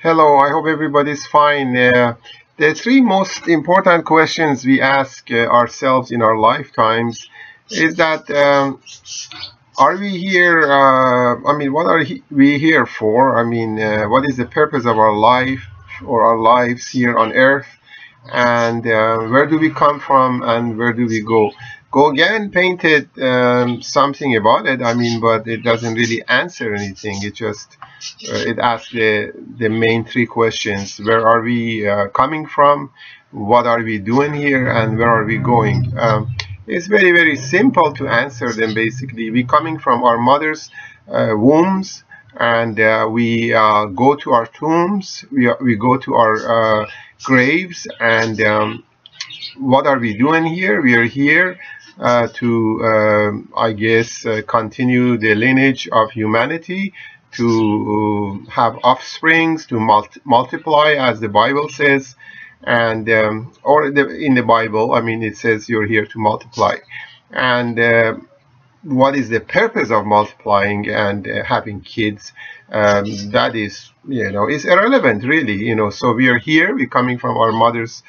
Hello, I hope everybody's fine. The three most important questions we ask ourselves in our lifetimes is that are we here? What are we here for? What is the purpose of our life or our lives here on Earth? And where do we come from and where do we go? Gauguin painted something about it, but it doesn't really answer anything. It asks the main three questions. Where are we coming from? What are we doing here? And where are we going? It's very, very simple to answer them, basically. We're coming from our mother's wombs, and we go to our tombs, we go to our graves, and what are we doing here? We are here to, continue the lineage of humanity, to have offsprings, to multiply, as the Bible says, and in the Bible, it says you're here to multiply. And what is the purpose of multiplying and having kids? That is, is irrelevant, really. So we are here. We're coming from our mother's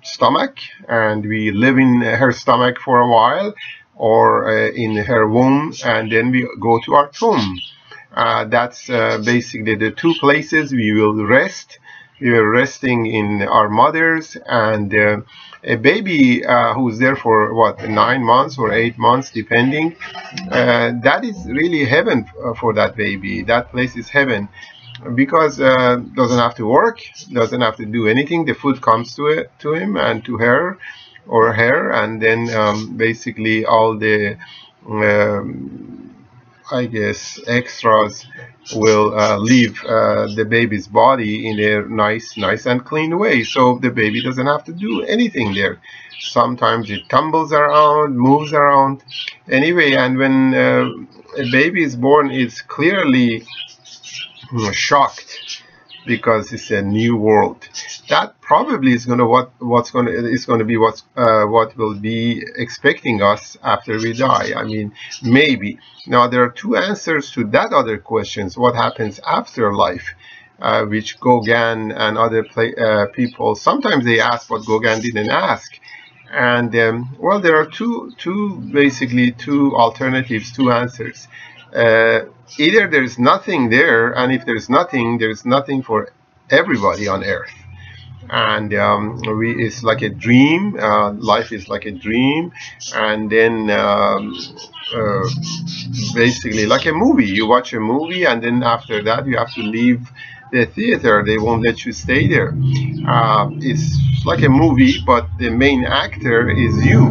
stomach, and we live in her stomach for a while, or in her womb, and then we go to our tomb. That's basically the two places we will rest. We are resting in our mothers, and a baby who's there for 9 months or 8 months, depending, that is really heaven for that baby. That place is heaven, because doesn't have to work, doesn't have to do anything. The food comes to him and to her or her, and then basically all the extras will leave the baby's body in a nice and clean way. So the baby doesn't have to do anything there. Sometimes it tumbles around, moves around. Anyway, and when a baby is born, it's clearly shocked, because it's a new world. That probably is going to what will be expecting us after we die. Maybe. Now there are two answers to that other questions. What happens after life? Which Gauguin and other people, sometimes they ask what Gauguin didn't ask. And well, there are basically two alternatives, two answers. Either there's nothing there, and if there's nothing for everybody on Earth, and it's like a dream. Life is like a dream, and then basically like a movie. You watch a movie, and then after that you have to leave the theater. They won't let you stay there. It's like a movie, but the main actor is you.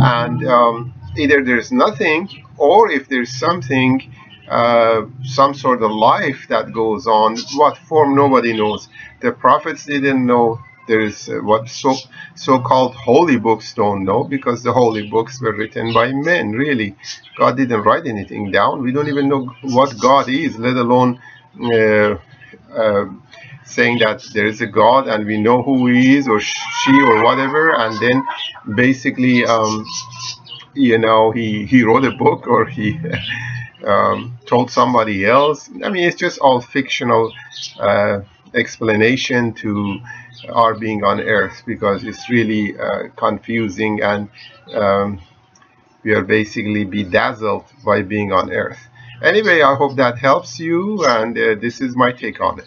And either there's nothing, or if there's something, some sort of life that goes on. What form, nobody knows. The prophets didn't know. There is what so-called holy books don't know, because the holy books were written by men, really. God didn't write anything down. We don't even know what God is, let alone saying that there is a God and we know who he is, or she, or whatever. And then basically he wrote a book, or he told somebody else. It's just all fictional explanation to our being on Earth, because it's really confusing, and we are basically bedazzled by being on Earth. Anyway, I hope that helps you, and this is my take on it.